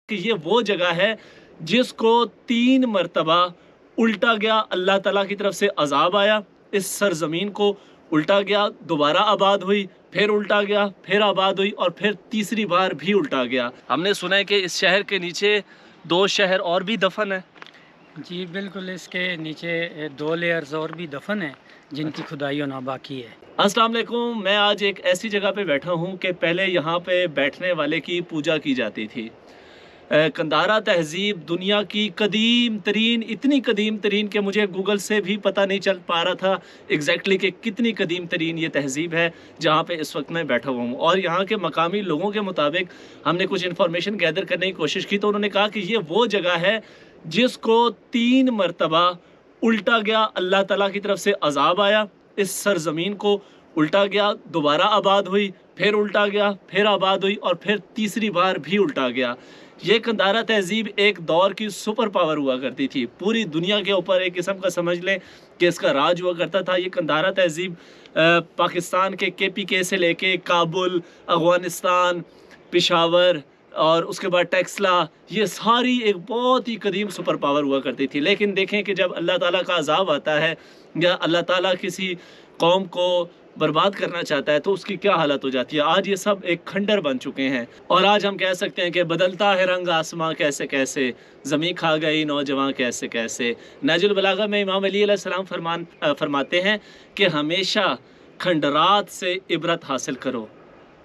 कि ये वो जगह है जिसको 3 मरतबा उल्टा गया, अल्लाह ताला की तरफ से अज़ाब आया, इस सरज़मीन को उल्टा गया, दोबारा आबाद हुई, फिर उल्टा गया, फिर आबाद हुई और फिर तीसरी बार भी उल्टा गया। हमने सुना है कि इस शहर के नीचे 2 शहर और भी दफन है। जी बिल्कुल, इसके नीचे 2 लेयर्स और भी दफन हैं जिनकी खुदाई होना बाकी है। अस्सलाम वालेकुम, मैं आज एक ऐसी जगह पे बैठा हूँ कि पहले यहाँ पे बैठने वाले की पूजा की जाती थी। कंधारा तहज़ीब दुनिया की कदीम तरीन, इतनी कदीम तरीन कि मुझे गूगल से भी पता नहीं चल पा रहा था एग्जैक्टली कि कितनी कदीम तरीन ये तहज़ीब है जहाँ पे इस वक्त मैं बैठा हुआ हूँ। और यहाँ के मकामी लोगों के मुताबिक हमने कुछ इन्फॉर्मेशन गैदर करने की कोशिश की तो उन्होंने कहा कि ये वो जगह है जिसको 3 मरतबा उल्टा गया, अल्लाह ताला की तरफ से अज़ाब आया, इस सरज़मीन को उल्टा गया, दोबारा आबाद हुई, फिर उल्टा गया, फिर आबाद हुई और फिर तीसरी बार भी उल्टा गया। ये कंधारा तहज़ीब एक दौर की सुपर पावर हुआ करती थी, पूरी दुनिया के ऊपर एक किस्म का समझ लें कि इसका राज हुआ करता था। ये कंधारा तहज़ीब पाकिस्तान के KPK से लेके काबुल, अफ़गानिस्तान, पेशावर और उसके बाद टेक्सला, ये सारी एक बहुत ही कदीम सुपर पावर हुआ करती थी। लेकिन देखें कि जब अल्लाह ताला का अज़ाब आता है या अल्लाह ताला किसी कौम को बर्बाद करना चाहता है तो उसकी क्या हालत हो जाती है। आज ये सब एक खंडर बन चुके हैं और आज हम कह सकते हैं कि बदलता है रंग आसमां कैसे कैसे, ज़मीं खा गई नौजवान कैसे कैसे। नहजुल बलागा में इमाम अली अलैहिस्सलाम फरमाते हैं कि हमेशा खंडरात से इबरत हासिल करो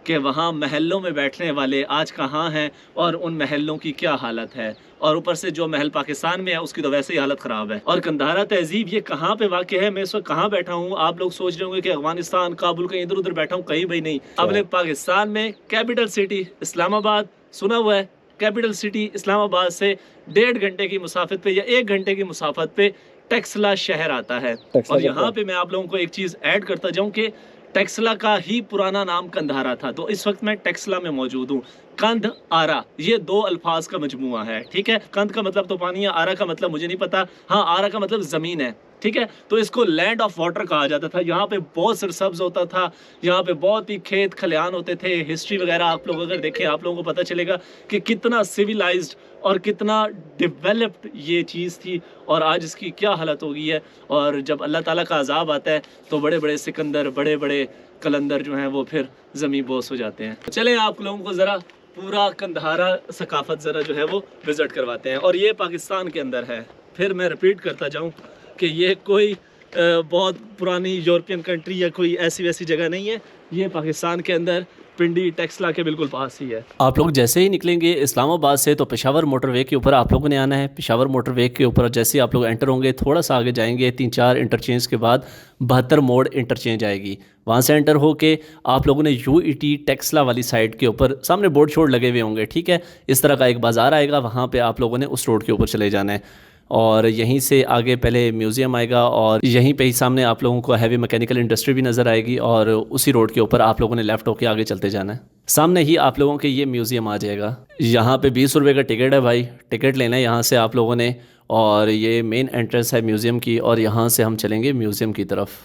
कि वहाँ महलों में बैठने वाले आज कहाँ हैं और उन महलों की क्या हालत है। और ऊपर से जो महल पाकिस्तान में है उसकी तो वैसे ही हालत ख़राब है। और कंधारा तहज़ीब ये कहाँ पे वाक़ है, मैं इस वक्त कहाँ बैठा हूँ। आप लोग सोच रहे होंगे कि अफ़गानिस्तान, काबुल, कहीं इधर उधर बैठा हूँ, कहीं भी नहीं। अपने पाकिस्तान में कैपिटल सिटी इस्लामाबाद सुना हुआ है, कैपिटल सिटी इस्लामाबाद से 1.5 घंटे की मुसाफत पे या 1 घंटे की मुसाफत पे टेक्सला शहर आता है। और यहाँ पे मैं आप लोगों को एक चीज़ ऐड करता जाऊँ कि टेक्सला का ही पुराना नाम कंधारा था। तो इस वक्त मैं टेक्सला में मौजूद हूँ। कंध आरा ये 2 अल्फाज का मजमुआ है, ठीक है। कंध का मतलब तो पानी है, आरा का मतलब मुझे नहीं पता, हाँ आरा का मतलब ज़मीन है, ठीक है। तो इसको लैंड ऑफ वाटर कहा जाता था। यहाँ पे बहुत सरसब्ज होता था, यहाँ पे बहुत ही खेत खलियान होते थे। हिस्ट्री वगैरह आप लोग अगर देखें आप लोगों को पता चलेगा कि कितना सिविलाइज्ड और कितना डेवलप्ड ये चीज़ थी और आज इसकी क्या हालत हो गई है। और जब अल्लाह ताला का अज़ाब आता है तो बड़े बड़े सिकंदर, बड़े बड़े कलंदर जो हैं वो फिर ज़मीं बोस हो जाते हैं। चलें आप लोगों को ज़रा पूरा कंधारा सकाफ़त ज़रा जो है वो विज़िट करवाते हैं। और ये पाकिस्तान के अंदर है। फिर मैं रिपीट करता जाऊँ कि ये कोई बहुत पुरानी यूरोपियन कंट्री या कोई ऐसी वैसी जगह नहीं है, ये पाकिस्तान के अंदर पिंडी टेक्सला के बिल्कुल पास ही है। आप लोग जैसे ही निकलेंगे इस्लामाबाद से तो पेशावर मोटरवे के ऊपर आप लोगों ने आना है। पेशावर मोटरवे के ऊपर जैसे ही आप लोग एंटर होंगे थोड़ा सा आगे जाएंगे, 3-4 इंटरचेंज के बाद 72 मोड़ इंटरचेंज आएगी। वहाँ से एंटर होके आप लोगों ने UET टेक्सला वाली साइड के ऊपर सामने बोर्ड छोड़ लगे हुए होंगे, ठीक है। इस तरह का एक बाज़ार आएगा, वहाँ पर आप लोगों ने उस रोड के ऊपर चले जाना है। और यहीं से आगे पहले म्यूज़ियम आएगा और यहीं पे ही सामने आप लोगों को हैवी मैकेनिकल इंडस्ट्री भी नज़र आएगी और उसी रोड के ऊपर आप लोगों ने लेफ़्ट होकर आगे चलते जाना है। सामने ही आप लोगों के ये म्यूज़ियम आ जाएगा। यहाँ पे 20 रुपये का टिकट है भाई, टिकट लेना है यहाँ से आप लोगों ने। और ये मेन एंट्रेंस है म्यूज़ियम की और यहाँ से हम चलेंगे म्यूज़ियम की तरफ।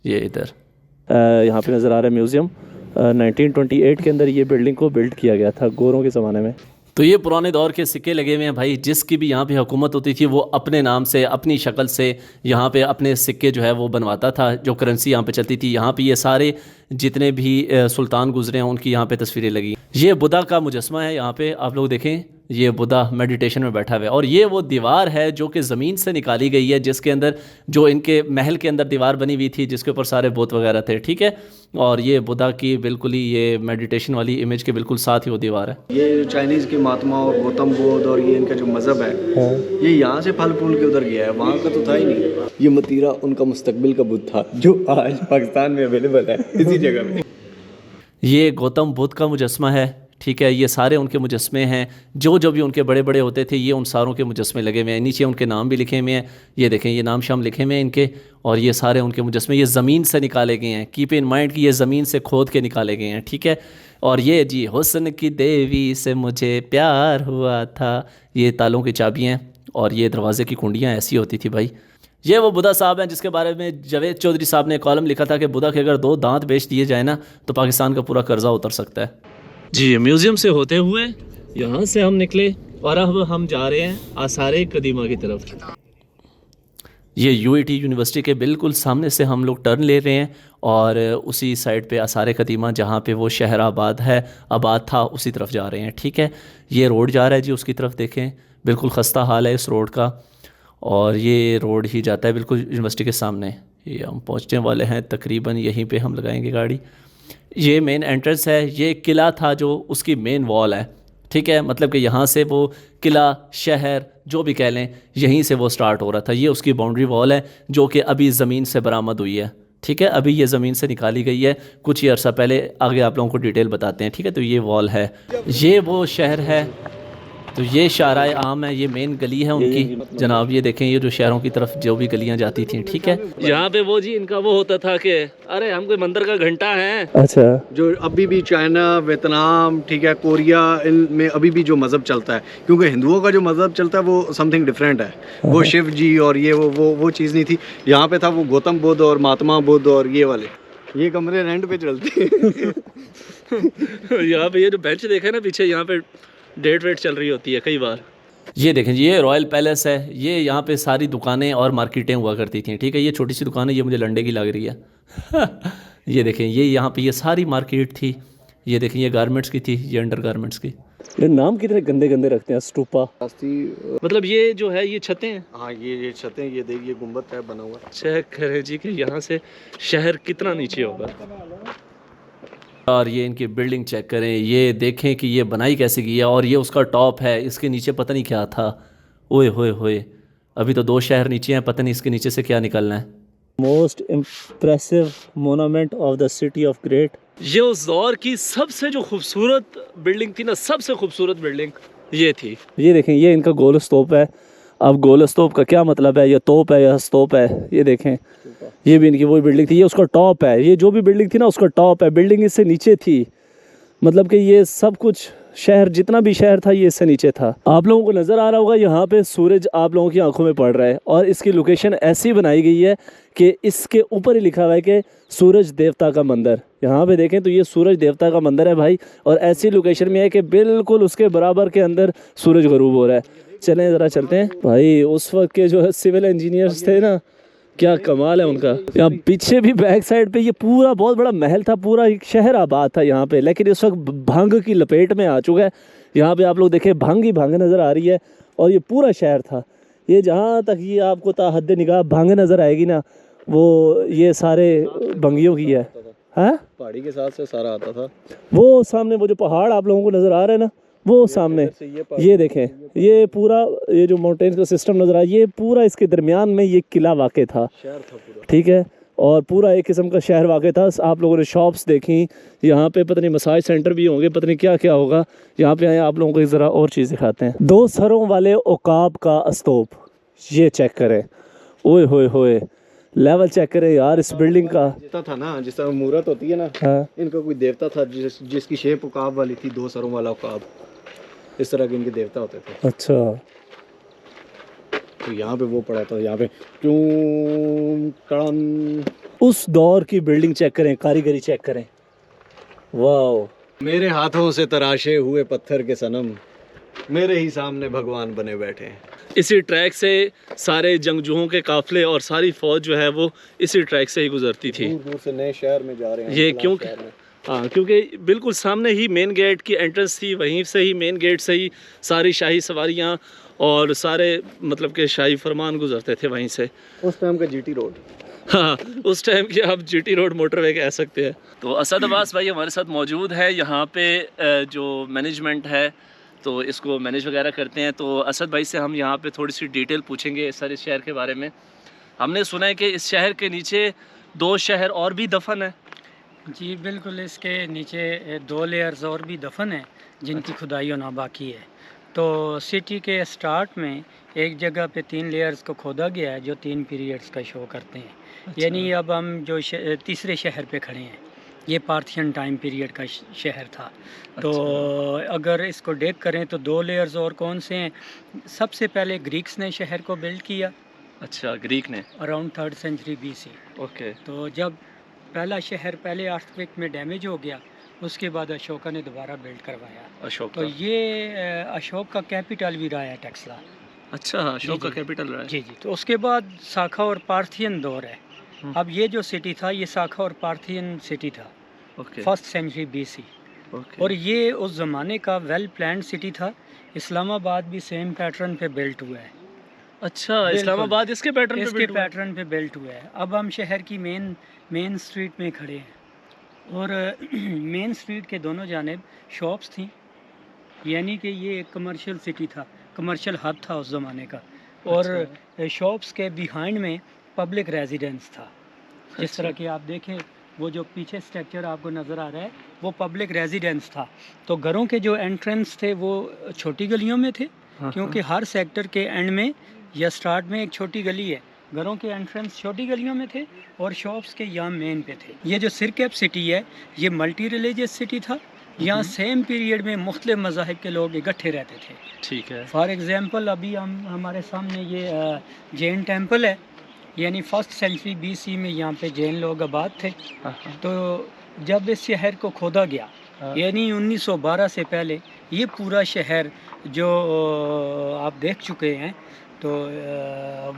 ये इधर यहाँ पे नज़र आ रहा है म्यूज़ियम। 1928 के अंदर ये बिल्डिंग को बिल्ड किया गया था, गोरों के ज़माने में। तो ये पुराने दौर के सिक्के लगे हुए हैं भाई। जिसकी भी यहाँ पे हुकूमत होती थी वो अपने नाम से, अपनी शक्ल से यहाँ पे अपने सिक्के जो है वो बनवाता था, जो करेंसी यहाँ पे चलती थी। यहाँ पे ये सारे जितने भी सुल्तान गुजरे हैं उनकी यहाँ पे तस्वीरें लगी। ये बुद्धा का मुजस्मा है, यहाँ पे आप लोग देखें, ये बुद्धा मेडिटेशन में बैठा हुआ है। और ये वो दीवार है जो कि ज़मीन से निकाली गई है, जिसके अंदर जो इनके महल के अंदर दीवार बनी हुई थी जिसके ऊपर सारे बुत वगैरह थे, ठीक है। और ये बुद्धा की बिल्कुल ही ये मेडिटेशन वाली इमेज के बिल्कुल साथ ही वो दीवार है। ये चाइनीज़ के महात्मा और गौतम बुद्ध और ये इनका जो मज़हब है ये यहाँ से फल फूल के उधर गया है, वहाँ का तो था ही नहीं। ये मतीरा उनका मुस्तकबिल का बुद्ध था जो आज पाकिस्तान में अवेलेबल है इसी जगह में। ये गौतम बुद्ध का मुजस्मा है, ठीक है। ये सारे उनके मुजस्मे हैं, जो भी उनके बड़े बड़े होते थे ये उन सारों के मुजस्मे लगे हुए हैं। नीचे उनके नाम भी लिखे हुए हैं, ये देखें ये नाम शाम लिखे हुए हैं इनके। और ये सारे उनके मुजस्मे ये ज़मीन से निकाले गए हैं। कीप इन माइंड कि ये ज़मीन से खोद के निकाले गए हैं, ठीक है। और ये जी हुस्न की देवी से मुझे प्यार हुआ था, ये तालों की चाबियाँ और ये दरवाज़े की कुंडियाँ ऐसी होती थी भाई। ये वो बुद्धा साहब हैं जिसके बारे में जावेद चौधरी साहब ने कॉलम लिखा था कि बुद्धा के अगर 2 दांत बेच दिए जाए ना तो पाकिस्तान का पूरा कर्जा उतर सकता है। जी, म्यूज़ियम से होते हुए यहाँ से हम निकले और अब हम जा रहे हैं आसारे कदीमा की तरफ। ये यूएटी यूनिवर्सिटी के बिल्कुल सामने से हम लोग टर्न ले रहे हैं और उसी साइड पे आसार कदीमा जहाँ पे वो शहर आबाद था उसी तरफ जा रहे हैं। ठीक है, ये रोड जा रहा है जी उसकी तरफ, देखें बिल्कुल खस्ता हाल है इस रोड का, और ये रोड ही जाता है बिल्कुल यूनिवर्सिटी के सामने। ये हम पहुँचने वाले हैं, तकरीबन यहीं पे हम लगाएंगे गाड़ी। ये मेन एंट्रेंस है, ये किला था जो उसकी मेन वॉल है। ठीक है, मतलब कि यहाँ से वो किला, शहर जो भी कह लें, यहीं से वो स्टार्ट हो रहा था। ये उसकी बाउंड्री वॉल है जो कि अभी ज़मीन से बरामद हुई है। ठीक है, अभी ये ज़मीन से निकाली गई है कुछ ही अर्सा पहले, आगे आप लोगों को डिटेल बताते हैं। ठीक है, तो ये वॉल है, ये वो शहर है। तो ये शाराए आम है, ये मेन गली है उनकी जनाब। ये देखें, ये जो शहरों की तरफ जो भी गलियां जाती थी। ठीक है, यहाँ पे वो जी इनका वो होता था कि अरे हम कोई मंदिर का घंटा है। अच्छा, जो अभी भी चाइना, वियतनाम, ठीक है, कोरिया, इनमें अभी भी जो मज़हब चलता है, क्योंकि हिंदुओं का जो मज़हब चलता है वो समथिंग डिफरेंट है। वो शिव जी और ये वो चीज़ नहीं थी। यहाँ पे था वो गौतम बुद्ध और महात्मा बुद्ध और ये वाले। ये कमरे रेंट पे चलते हैं। यहाँ पे ये जो बेंच देखा है ना पीछे, यहाँ पे डेट वेट चल रही होती है कई बार। ये देखें, ये रॉयल पैलेस है। ये यहाँ पे सारी दुकानें और मार्केटें हुआ करती थी। ठीक है, ये छोटी सी दुकान है, ये मुझे लंडे की लग रही है। ये देखें, ये यहाँ पे ये सारी मार्केट थी। ये देखें, ये गारमेंट्स की थी, ये अंडर गारमेंट्स की। ये नाम कितने गंदे गंदे रखते हैं, स्टूपा। मतलब ये जो है ये छतें हैं। हाँ, ये छतें, ये देखिए गुंबद टाइप बना हुआ। चेक करें जी कि यहाँ से शहर कितना नीचे होगा। और ये इनकी बिल्डिंग चेक करें, ये देखें कि ये बनाई कैसे की है। और ये उसका टॉप है, इसके नीचे पता नहीं क्या था। ओए होए होए, अभी तो 2 शहर नीचे हैं, पता नहीं इसके नीचे से क्या निकलना है। Most impressive monument of the city of great. ये उस दौर की सबसे जो खूबसूरत बिल्डिंग थी ना, सबसे खूबसूरत बिल्डिंग ये थी। ये देखें, ये इनका गोल स्तूप है। अब गोल स्तूप का क्या मतलब है, ये तोप है या स्तूप है। ये देखें, ये भी इनकी वही बिल्डिंग थी, ये उसका टॉप है। ये जो भी बिल्डिंग थी ना उसका टॉप है, बिल्डिंग इससे नीचे थी। मतलब कि ये सब कुछ शहर, जितना भी शहर था ये इससे नीचे था। आप लोगों को नज़र आ रहा होगा यहाँ पे सूरज आप लोगों की आंखों में पड़ रहा है, और इसकी लोकेशन ऐसी बनाई गई है कि इसके ऊपर ही लिखा हुआ है कि सूरज देवता का मंदिर। यहाँ पे देखें तो ये सूरज देवता का मंदिर है भाई, और ऐसी लोकेशन में है कि बिल्कुल उसके बराबर के अंदर सूरज गरूब हो रहा है। चलें ज़रा चलते हैं भाई। उस वक्त के जो है सिविल इंजीनियर्स थे ना, क्या कमाल है उनका। यहाँ पीछे भी बैक साइड पे ये पूरा बहुत बड़ा महल था, पूरा एक शहर आबाद था यहाँ पे, लेकिन इस वक्त भंग की लपेट में आ चुका है। यहाँ पे आप लोग देखें, भंग ही भंग नज़र आ रही है, और ये पूरा शहर था। ये जहाँ तक ये आपको हद निगाह भंग नज़र आएगी ना, वो ये सारे भंगियों की है। हाँ, पहाड़ी के साथ से सारा आता था। वो सामने वो जो पहाड़ आप लोगों को नज़र आ रहे हैं ना, वो सामने ये देखें, ये पूरा ये जो माउंटेन का सिस्टम नज़र आ, ये पूरा इसके दरमियान में ये किला वाक़ था। शहर था पूरा। ठीक है, और पूरा एक किस्म का शहर वाक़ था। आप लोगों ने शॉप्स देखी, यहाँ पे पता नहीं मसाज सेंटर भी होंगे, पता नहीं क्या क्या होगा। यहाँ पे आए, आप लोगों को ज़रा और चीज़ दिखाते हैं। 2 सरों वाले उकाब का स्तूप, ये चेक करें। ओए होए होए, लेवल चेक करें यार इस बिल्डिंग का। देवता था ना, जिस तरह मूर्त होती है ना, हाँ, इनका कोई देवता था जिसकी शेप उकाब वाली थी, 2 सरों वाला उकाब। इस तरह के इनके देवता होते थे। अच्छा, तो यहाँ पे वो पड़ा था, यहाँ पे क्यों टड़न। उस दौर की बिल्डिंग चेक करें, कारीगरी चेक करें। वाह, मेरे हाथों से तराशे हुए पत्थर के सनम, मेरे ही सामने भगवान बने बैठे हैं। इसी ट्रैक से सारे जंगजुओं के काफिले और सारी फौज जो है वो इसी ट्रैक से ही गुजरती थी। दूर दूर से नए शहर में जा रहे हैं। ये क्योंकि हाँ, क्योंकि बिल्कुल सामने ही मेन गेट की एंट्रेंस थी, वहीं से ही मेन गेट से ही सारी शाही सवारियाँ और सारे मतलब के शाही फरमान गुजरते थे वहीं से। उस टाइम का जीटी रोड। हाँ, उस टाइम की आप जीटी रोड मोटरवे कह सकते हैं। तो असद अब्बास भाई हमारे साथ मौजूद है यहाँ पे, जो मैनेजमेंट है तो इसको मैनेज वगैरह करते हैं। तो असद भाई से हम यहाँ पे थोड़ी सी डिटेल पूछेंगे सर इस शहर के बारे में। हमने सुना है कि इस शहर के नीचे 2 शहर और भी दफन है। जी बिल्कुल, इसके नीचे 2 लेयर्स और भी दफन है जिनकी खुदाई होना बाकी है। तो सिटी के स्टार्ट में एक जगह पे 3 लेयर्स को खोदा गया है जो 3 पीरियड्स का शो करते हैं। अच्छा। यानी अब हम जो तीसरे शहर पे खड़े हैं, ये पार्थियन टाइम पीरियड का शहर था। तो अगर इसको डेट करें तो 2 लेयर्स और कौन से हैं। सबसे पहले ग्रीक्स ने शहर को बिल्ड किया। अच्छा, ग्रीक ने around 3rd century BC। Okay. तो जब पहला शहर पहले अर्थक्वेक में डैमेज हो गया, उसके बाद अशोका ने दोबारा बिल्ड करवाया। अशोक तो ये अशोक का कैपिटल भी रहा है टेक्सला। अच्छा, अशोक जी, का जी। कैपिटल रहा है। जी जी। तो उसके बाद साखा और पार्थियन दौर है। अब ये जो सिटी था ये साखा और पार्थियन सिटी था, okay first century BC। Okay. और ये उस ज़माने का वेल प्लान्ड सिटी था। इस्लामाबाद भी सेम पैटर्न पे बिल्ट हुआ है। अच्छा, बिल्कुल। इस्लामाबाद इसके पैटर्न पे इसके बिल्ड हुआ है? पैटर्न पे बिल्ट हुआ है। अब हम शहर की मेन स्ट्रीट में खड़े हैं और मेन स्ट्रीट के दोनों जानिब शॉप्स थी, यानी कि ये एक कमर्शियल सिटी था, कमर्शियल हब था उस ज़माने का। और शॉप्स के बिहाइंड में पब्लिक रेजिडेंस था। जिस तरह कि आप देखें वो जो पीछे स्ट्रक्चर आपको नज़र आ रहा है वो पब्लिक रेजिडेंस था। तो घरों के जो एंट्रेंस थे वो छोटी गलियों में थे, क्योंकि हर सेक्टर के एंड में या स्टार्ट में एक छोटी गली है। घरों के एंट्रेंस छोटी गलियों में थे और शॉप्स के यहाँ मेन पे थे। ये जो सिरकैप सिटी है ये मल्टी रिलीजियस सिटी था। यहाँ सेम पीरियड में मुख्तलिफ मज़ाहिब के लोग इकट्ठे रहते थे। ठीक है। फॉर एग्ज़ाम्पल अभी हमारे सामने ये जैन टेम्पल है, यानी फर्स्ट सेंचुरी BC में यहाँ पे जैन लोग आबाद थे। तो जब इस शहर को खोदा गया, यानी 1912 से पहले ये पूरा शहर जो आप देख चुके हैं, तो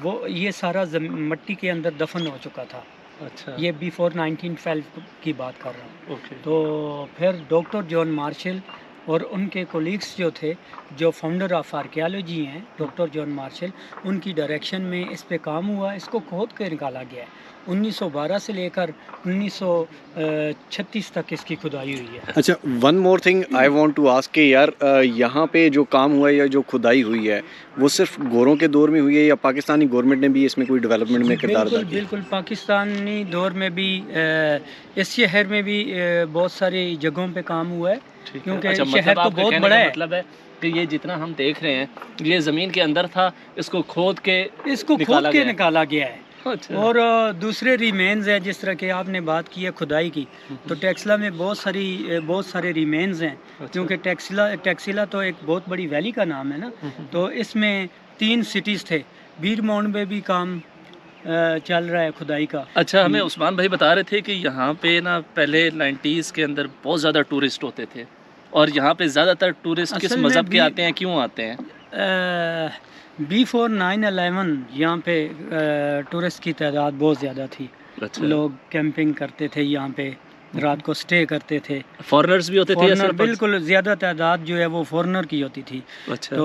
वो ये सारा मिट्टी के अंदर दफन हो चुका था। अच्छा। ये बिफोर 1912 की बात कर रहा हूँ। ओके। तो फिर डॉक्टर जॉन मार्शल और उनके कोलीग्स जो थे, जो फाउंडर ऑफ आर्कियोलॉजी हैं, डॉक्टर जॉन मार्शल, उनकी डायरेक्शन में इस पे काम हुआ। इसको खोद कर निकाला गया है। 1912 से लेकर 1936 तक इसकी खुदाई हुई है। अच्छा, one more thing I want to ask के यार, यहाँ पे जो काम हुआ है या जो खुदाई हुई है वो सिर्फ गोरों के दौर में हुई है या पाकिस्तानी गवर्नमेंट ने भी इसमें कोई डेवलपमेंट में किरदार अदा बिल्कुल किया? बिल्कुल, पाकिस्तानी दौर में भी इस शहर में भी बहुत सारी जगहों पे काम हुआ है, क्योंकि अच्छा, शहर मतलब तो आपके बहुत कहने बड़ा का है। मतलब है कि ये जितना हम देख रहे हैं ये ज़मीन के अंदर था, इसको खोद के इसको खोद निकाला के गया है। निकाला गया है। अच्छा। और दूसरे रिमेन्स हैं, जिस तरह के आपने बात की है खुदाई की, तो टेक्सला में बहुत सारे रिमेन्स हैं, क्योंकि टेक्सिला तो एक बहुत बड़ी वैली का नाम है ना। तो इसमें 3 सिटीज़ थे। बीर माउंट में भी काम चल रहा है खुदाई का। अच्छा, हमें उस्मान भाई बता रहे थे कि यहाँ पे ना पहले 90s के अंदर बहुत ज़्यादा टूरिस्ट होते थे, और यहाँ पे ज़्यादातर टूरिस्ट किस असल में मज़हब के भी- आते हैं, क्यों आते हैं? बिफोर 9/11 यहाँ पे टूरिस्ट की तादाद बहुत ज़्यादा थी। अच्छा। लोग कैंपिंग करते थे यहाँ पे, रात को स्टे करते थे। फॉरेनर्स भी होते थे या फॉरनर, सिर्फ? बिल्कुल ज़्यादा तादाद जो है वो फॉरनर की होती थी। अच्छा। तो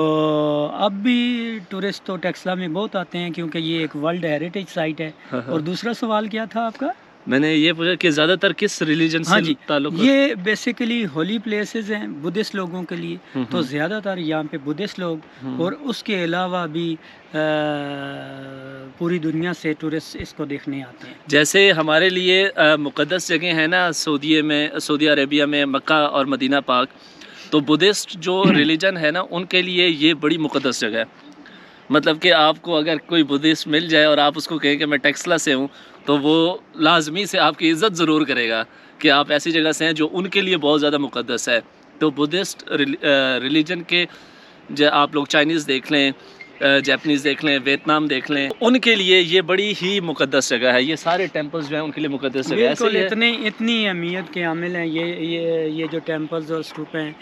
अब भी टूरिस्ट तो टेक्सला में बहुत आते हैं, क्योंकि ये एक वर्ल्ड हेरिटेज साइट है। हाँ, हाँ। और दूसरा सवाल क्या था आपका? मैंने ये पूछा कि ज़्यादातर किस रिलीजन हाँ से जी, ताल्लुक? ये बेसिकली होली प्लेसेस हैं बुद्धिस्ट लोगों के लिए। तो ज़्यादातर यहाँ पे बुद्धिस्ट लोग, और उसके अलावा भी पूरी दुनिया से टूरिस्ट इसको देखने आते हैं। जैसे हमारे लिए मुक़द्दस जगह है ना सऊदी अरेबिया में मक्का और मदीना पाक, तो बुद्धिस्ट जो रिलीजन है ना उनके लिए ये बड़ी मुक़द्दस जगह है। मतलब कि आपको अगर कोई बुद्धिस्ट मिल जाए और आप उसको कहें कि मैं टेक्सला से हूँ, तो वो लाजमी से आपकी इज़्ज़त ज़रूर करेगा कि आप ऐसी जगह से हैं जो उनके लिए बहुत ज़्यादा मुक़द्दस है। तो बुद्धिस्ट रिलीजन के आप लोग चाइनीज़ देख लें, जापानीज़ देख लें, वियतनाम देख लें, उनके लिए ये बड़ी ही मुक़द्दस जगह है। ये सारे टेम्पल्स जो हैं उनके लिए मुक़द्दस जगह है। बिल्कुल, ऐसे ही है? इतनी अहमियत के हामिल हैं ये जो टेम्पल्स और स्तूप हैं।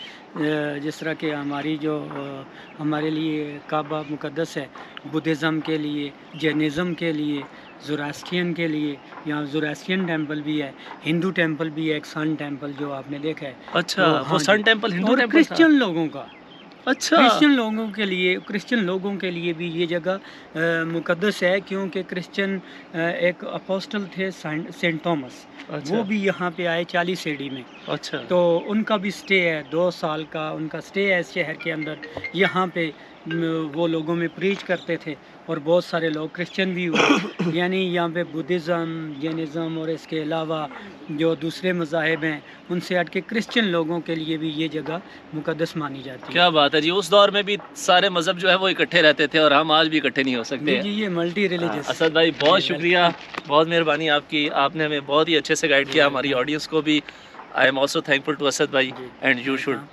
जिस तरह के हमारे लिए काबा मुक़द्दस है, बुद्धिज़्म के लिए, जैनिज़्म के लिए, ज़ोरास्ट्रियन के लिए, यहाँ ज़ोरास्ट्रियन टेम्पल भी है, हिंदू टेम्पल भी है, एक सन टेम्पल जो आपने देखा है। अच्छा, तो वो हाँ सन जी। टेम्पल हिंदू और टेम्पल था? क्रिश्चियन लोगों का, अच्छा। क्रिश्चियन लोगों के लिए भी ये जगह मुक़द्दस है, क्योंकि क्रिश्चियन एक अपोस्टल थे सेंट थॉमस। अच्छा। वो भी यहाँ पे आए 40 AD में। अच्छा। तो उनका भी स्टे है, 2 साल का उनका स्टे है इस शहर के अंदर। यहाँ पे वो लोगों में प्रीच करते थे, और बहुत सारे लोग क्रिश्चियन भी हुए। यानी यहाँ पे बुद्धिज़्म, जैनिज़्म और इसके अलावा जो दूसरे मज़ाहिब हैं उनसे हट के क्रिश्चियन लोगों के लिए भी ये जगह मुक़द्दस मानी जाती है। क्या बात है जी, उस दौर में भी सारे मज़हब जो है वो इकट्ठे रहते थे, और हम आज भी इकट्ठे नहीं हो सकते जी हैं। जी, ये मल्टी रिलीजियस। असद भाई बहुत शुक्रिया, बहुत मेहरबानी आपकी, आपने हमें बहुत ही अच्छे से गाइड किया, हमारी ऑडियंस को भी। I am also thankful to Asad भाई, एंड यू शुड